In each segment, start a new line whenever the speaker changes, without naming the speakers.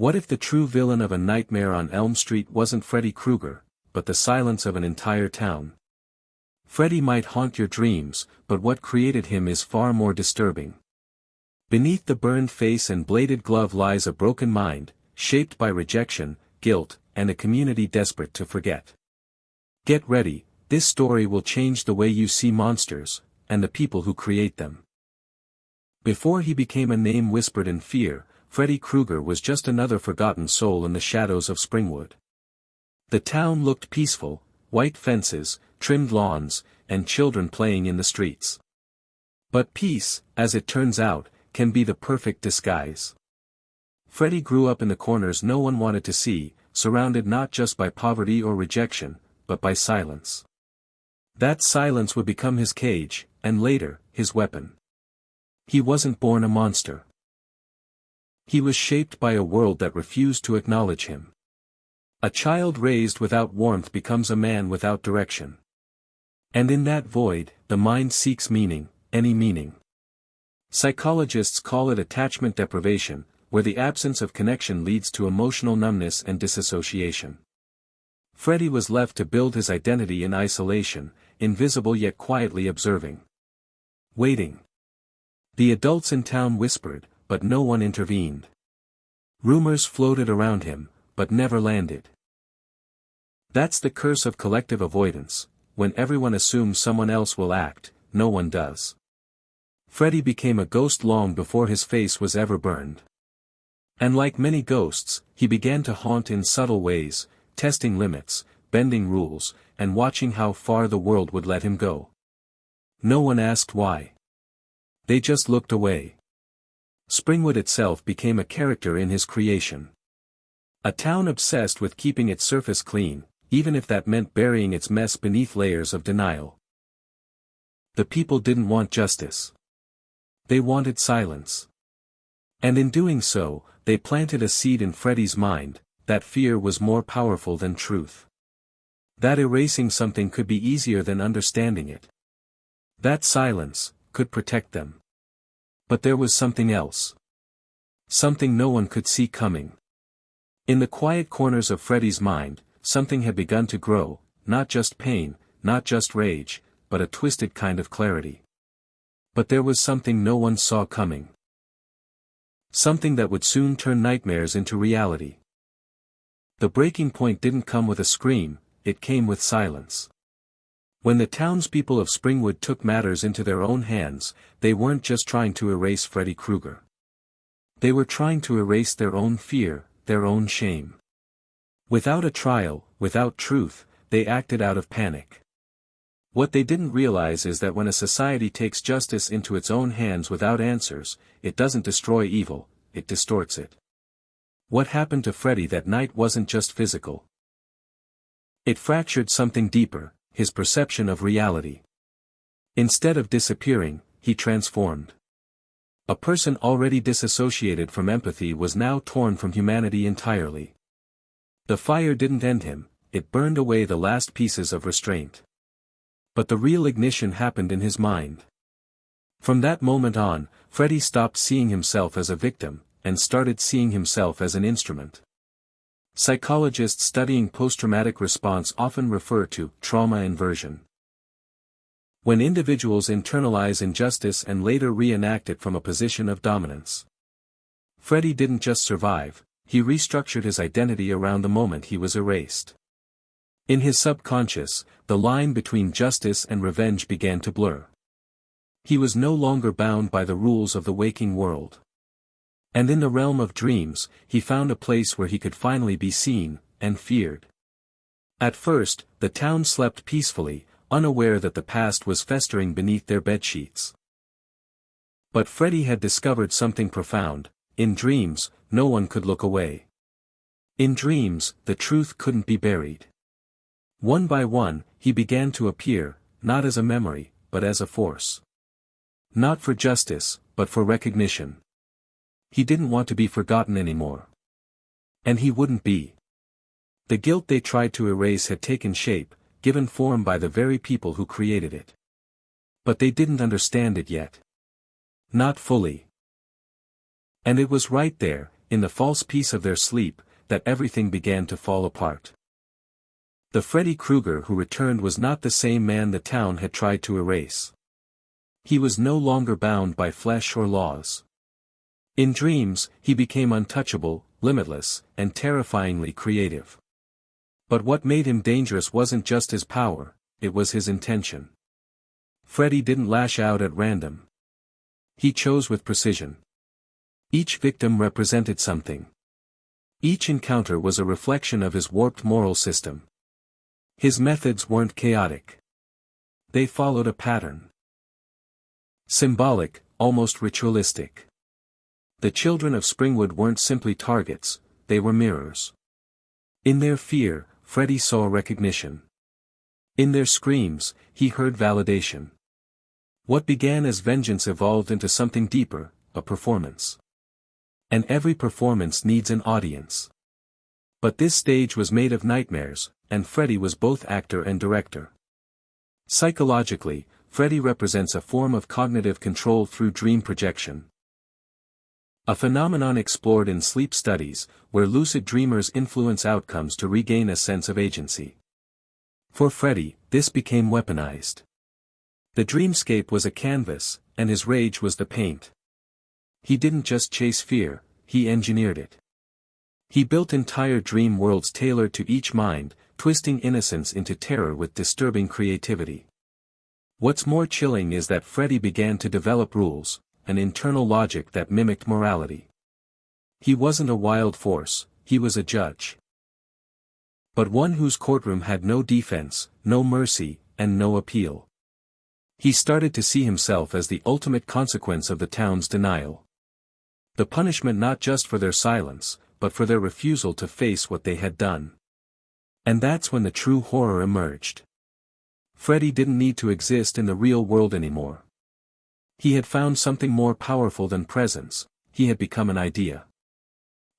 What if the true villain of A Nightmare on Elm Street wasn't Freddy Krueger, but the silence of an entire town? Freddy might haunt your dreams, but what created him is far more disturbing. Beneath the burned face and bladed glove lies a broken mind, shaped by rejection, guilt, and a community desperate to forget. Get ready, this story will change the way you see monsters, and the people who create them. Before he became a name whispered in fear, Freddy Krueger was just another forgotten soul in the shadows of Springwood. The town looked peaceful, white fences, trimmed lawns, and children playing in the streets. But peace, as it turns out, can be the perfect disguise. Freddy grew up in the corners no one wanted to see, surrounded not just by poverty or rejection, but by silence. That silence would become his cage, and later, his weapon. He wasn't born a monster. He was shaped by a world that refused to acknowledge him. A child raised without warmth becomes a man without direction. And in that void, the mind seeks meaning, any meaning. Psychologists call it attachment deprivation, where the absence of connection leads to emotional numbness and disassociation. Freddy was left to build his identity in isolation, invisible yet quietly observing. Waiting. The adults in town whispered, but no one intervened. Rumors floated around him, but never landed. That's the curse of collective avoidance. When everyone assumes someone else will act, no one does. Freddy became a ghost long before his face was ever burned. And like many ghosts, he began to haunt in subtle ways, testing limits, bending rules, and watching how far the world would let him go. No one asked why. They just looked away. Springwood itself became a character in his creation. A town obsessed with keeping its surface clean, even if that meant burying its mess beneath layers of denial. The people didn't want justice. They wanted silence. And in doing so, they planted a seed in Freddy's mind, that fear was more powerful than truth. That erasing something could be easier than understanding it. That silence could protect them. But there was something else. Something no one could see coming. In the quiet corners of Freddy's mind, something had begun to grow, not just pain, not just rage, but a twisted kind of clarity. But there was something no one saw coming. Something that would soon turn nightmares into reality. The breaking point didn't come with a scream, it came with silence. When the townspeople of Springwood took matters into their own hands, they weren't just trying to erase Freddy Krueger. They were trying to erase their own fear, their own shame. Without a trial, without truth, they acted out of panic. What they didn't realize is that when a society takes justice into its own hands without answers, it doesn't destroy evil, it distorts it. What happened to Freddy that night wasn't just physical. It fractured something deeper, his perception of reality. Instead of disappearing, he transformed. A person already disassociated from empathy was now torn from humanity entirely. The fire didn't end him, it burned away the last pieces of restraint. But the real ignition happened in his mind. From that moment on, Freddy stopped seeing himself as a victim, and started seeing himself as an instrument. Psychologists studying post-traumatic response often refer to trauma inversion. When individuals internalize injustice and later reenact it from a position of dominance. Freddy didn't just survive, he restructured his identity around the moment he was erased. In his subconscious, the line between justice and revenge began to blur. He was no longer bound by the rules of the waking world. And in the realm of dreams, he found a place where he could finally be seen, and feared. At first, the town slept peacefully, unaware that the past was festering beneath their bedsheets. But Freddy had discovered something profound: in dreams, no one could look away. In dreams, the truth couldn't be buried. One by one, he began to appear, not as a memory, but as a force. Not for justice, but for recognition. He didn't want to be forgotten anymore. And he wouldn't be. The guilt they tried to erase had taken shape, given form by the very people who created it. But they didn't understand it yet. Not fully. And it was right there, in the false peace of their sleep, that everything began to fall apart. The Freddy Krueger who returned was not the same man the town had tried to erase. He was no longer bound by flesh or laws. In dreams, he became untouchable, limitless, and terrifyingly creative. But what made him dangerous wasn't just his power, it was his intention. Freddy didn't lash out at random. He chose with precision. Each victim represented something. Each encounter was a reflection of his warped moral system. His methods weren't chaotic. They followed a pattern. Symbolic, almost ritualistic. The children of Springwood weren't simply targets, they were mirrors. In their fear, Freddy saw recognition. In their screams, he heard validation. What began as vengeance evolved into something deeper, a performance. And every performance needs an audience. But this stage was made of nightmares, and Freddy was both actor and director. Psychologically, Freddy represents a form of cognitive control through dream projection. A phenomenon explored in sleep studies, where lucid dreamers influence outcomes to regain a sense of agency. For Freddy, this became weaponized. The dreamscape was a canvas, and his rage was the paint. He didn't just chase fear, he engineered it. He built entire dream worlds tailored to each mind, twisting innocence into terror with disturbing creativity. What's more chilling is that Freddy began to develop rules, an internal logic that mimicked morality. He wasn't a wild force, he was a judge. But one whose courtroom had no defense, no mercy, and no appeal. He started to see himself as the ultimate consequence of the town's denial. The punishment not just for their silence, but for their refusal to face what they had done. And that's when the true horror emerged. Freddy didn't need to exist in the real world anymore. He had found something more powerful than presence, he had become an idea.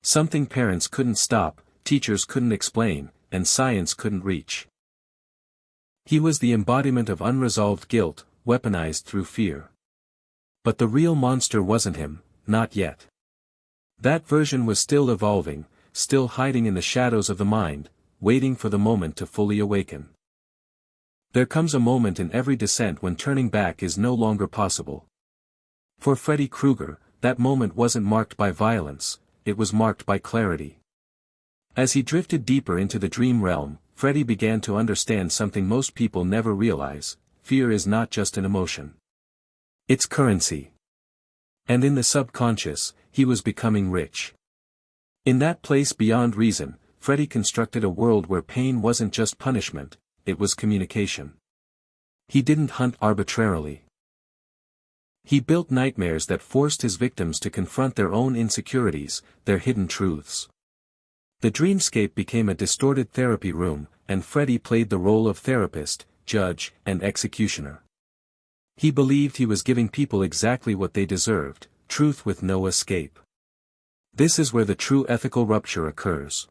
Something parents couldn't stop, teachers couldn't explain, and science couldn't reach. He was the embodiment of unresolved guilt, weaponized through fear. But the real monster wasn't him, not yet. That version was still evolving, still hiding in the shadows of the mind, waiting for the moment to fully awaken. There comes a moment in every descent when turning back is no longer possible. For Freddy Krueger, that moment wasn't marked by violence, it was marked by clarity. As he drifted deeper into the dream realm, Freddy began to understand something most people never realize: fear is not just an emotion. It's currency. And in the subconscious, he was becoming rich. In that place beyond reason, Freddy constructed a world where pain wasn't just punishment, it was communication. He didn't hunt arbitrarily. He built nightmares that forced his victims to confront their own insecurities, their hidden truths. The dreamscape became a distorted therapy room, and Freddy played the role of therapist, judge, and executioner. He believed he was giving people exactly what they deserved, truth with no escape. This is where the true ethical rupture occurs.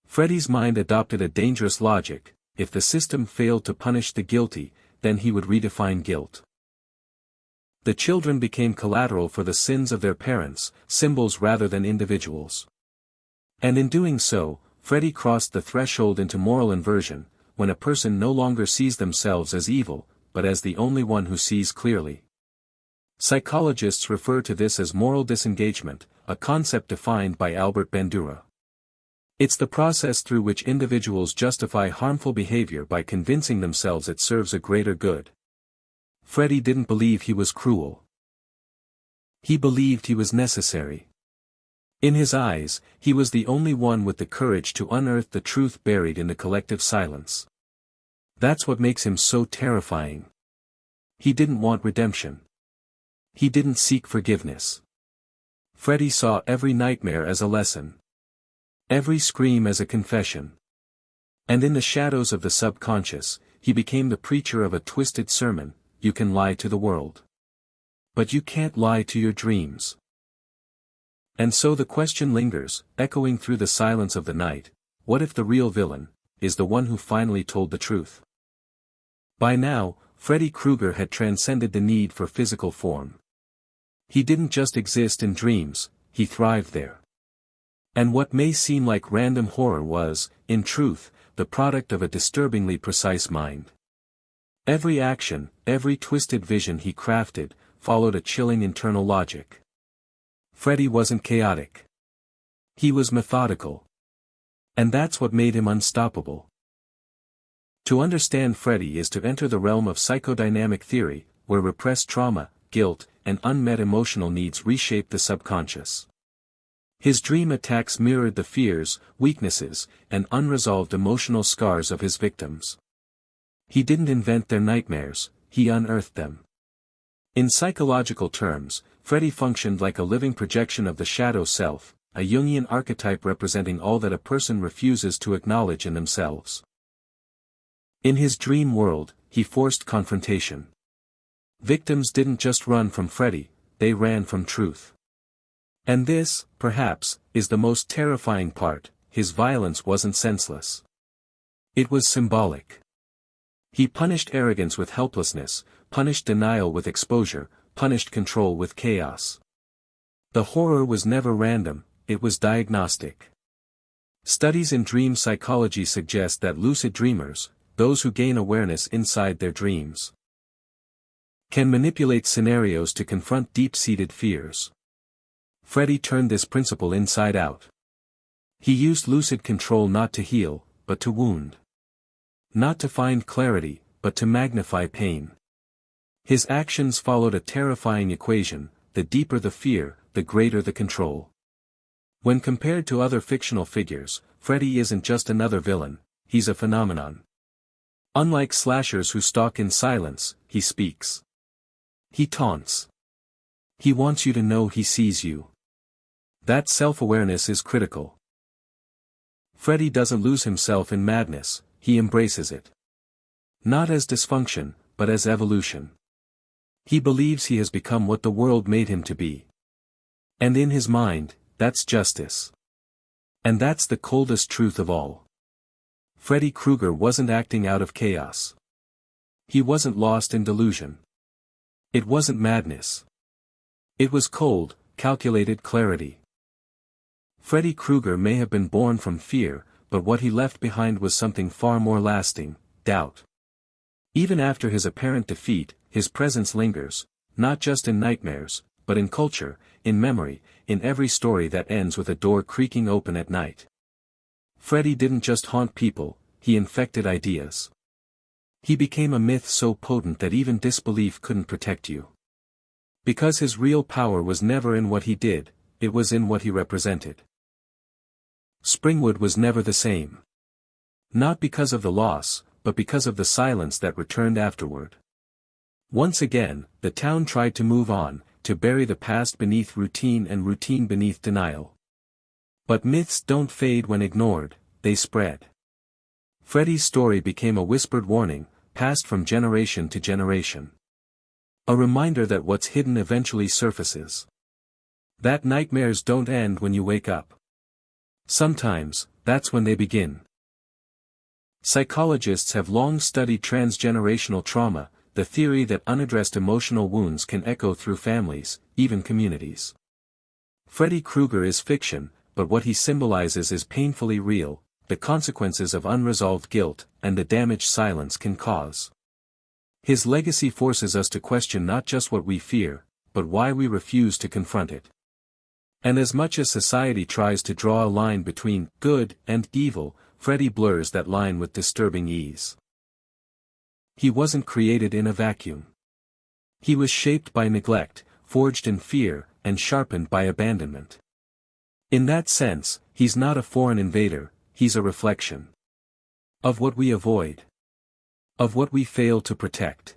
Freddy's mind adopted a dangerous logic: if the system failed to punish the guilty, then he would redefine guilt. The children became collateral for the sins of their parents, symbols rather than individuals. And in doing so, Freddy crossed the threshold into moral inversion, when a person no longer sees themselves as evil, but as the only one who sees clearly. Psychologists refer to this as moral disengagement, a concept defined by Albert Bandura. It's the process through which individuals justify harmful behavior by convincing themselves it serves a greater good. Freddy didn't believe he was cruel. He believed he was necessary. In his eyes, he was the only one with the courage to unearth the truth buried in the collective silence. That's what makes him so terrifying. He didn't want redemption. He didn't seek forgiveness. Freddy saw every nightmare as a lesson. Every scream as a confession. And in the shadows of the subconscious, he became the preacher of a twisted sermon: you can lie to the world. But you can't lie to your dreams. And so the question lingers, echoing through the silence of the night: what if the real villain is the one who finally told the truth? By now, Freddy Krueger had transcended the need for physical form. He didn't just exist in dreams, he thrived there. And what may seem like random horror was, in truth, the product of a disturbingly precise mind. Every action, every twisted vision he crafted, followed a chilling internal logic. Freddy wasn't chaotic. He was methodical. And that's what made him unstoppable. To understand Freddy is to enter the realm of psychodynamic theory, where repressed trauma, guilt, and unmet emotional needs reshape the subconscious. His dream attacks mirrored the fears, weaknesses, and unresolved emotional scars of his victims. He didn't invent their nightmares, he unearthed them. In psychological terms, Freddy functioned like a living projection of the shadow self, a Jungian archetype representing all that a person refuses to acknowledge in themselves. In his dream world, he forced confrontation. Victims didn't just run from Freddy, they ran from truth. And this, perhaps, is the most terrifying part: his violence wasn't senseless. It was symbolic. He punished arrogance with helplessness, punished denial with exposure, punished control with chaos. The horror was never random, it was diagnostic. Studies in dream psychology suggest that lucid dreamers, those who gain awareness inside their dreams, can manipulate scenarios to confront deep-seated fears. Freddy turned this principle inside out. He used lucid control not to heal, but to wound. Not to find clarity, but to magnify pain. His actions followed a terrifying equation: the deeper the fear, the greater the control. When compared to other fictional figures, Freddy isn't just another villain, he's a phenomenon. Unlike slashers who stalk in silence, he speaks. He taunts. He wants you to know he sees you. That self-awareness is critical. Freddy doesn't lose himself in madness, he embraces it. Not as dysfunction, but as evolution. He believes he has become what the world made him to be. And in his mind, that's justice. And that's the coldest truth of all. Freddy Krueger wasn't acting out of chaos. He wasn't lost in delusion. It wasn't madness. It was cold, calculated clarity. Freddy Krueger may have been born from fear, but what he left behind was something far more lasting: doubt. Even after his apparent defeat, his presence lingers, not just in nightmares, but in culture, in memory, in every story that ends with a door creaking open at night. Freddy didn't just haunt people, he infected ideas. He became a myth so potent that even disbelief couldn't protect you. Because his real power was never in what he did, it was in what he represented. Springwood was never the same. Not because of the loss, but because of the silence that returned afterward. Once again, the town tried to move on, to bury the past beneath routine and routine beneath denial. But myths don't fade when ignored, they spread. Freddy's story became a whispered warning, passed from generation to generation. A reminder that what's hidden eventually surfaces. That nightmares don't end when you wake up. Sometimes, that's when they begin. Psychologists have long studied transgenerational trauma, the theory that unaddressed emotional wounds can echo through families, even communities. Freddy Krueger is fiction, but what he symbolizes is painfully real: the consequences of unresolved guilt, and the damage silence can cause. His legacy forces us to question not just what we fear, but why we refuse to confront it. And as much as society tries to draw a line between good and evil, Freddy blurs that line with disturbing ease. He wasn't created in a vacuum. He was shaped by neglect, forged in fear, and sharpened by abandonment. In that sense, he's not a foreign invader, he's a reflection of what we avoid, of what we fail to protect,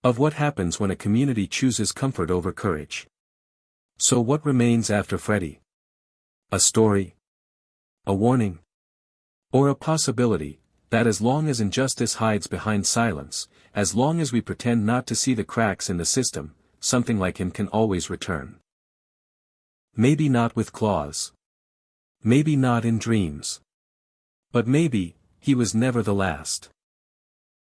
of what happens when a community chooses comfort over courage. So what remains after Freddy? A story? A warning? Or a possibility that as long as injustice hides behind silence, as long as we pretend not to see the cracks in the system, something like him can always return. Maybe not with claws. Maybe not in dreams. But maybe, he was never the last.